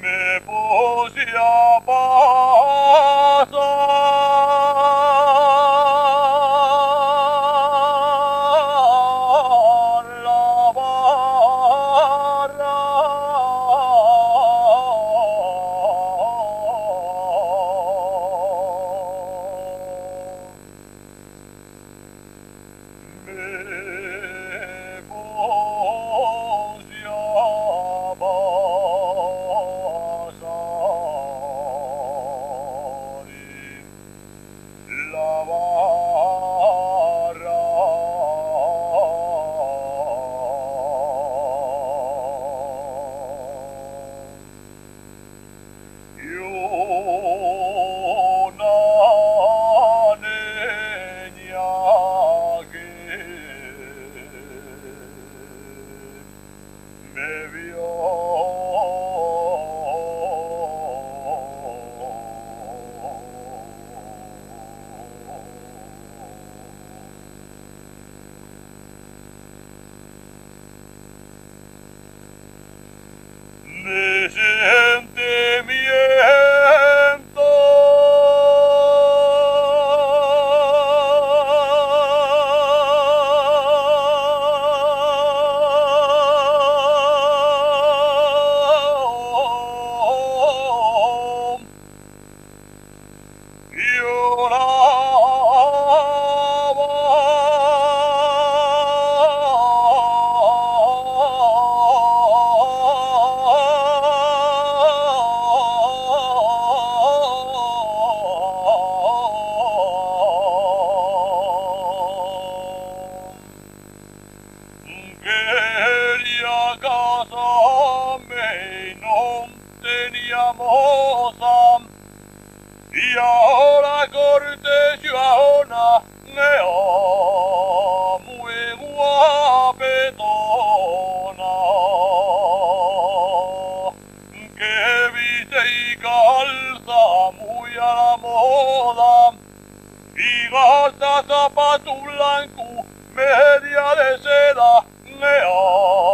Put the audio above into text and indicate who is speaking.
Speaker 1: Me puse a pasar la barra. Me puse a la barra. Y una niña que me vio de sentimiento quería casarme y no teníamos y ahora cortesio a una nea muy guapetona que viste y calza muy a la moda y gasta zapato blanco media de seda nea.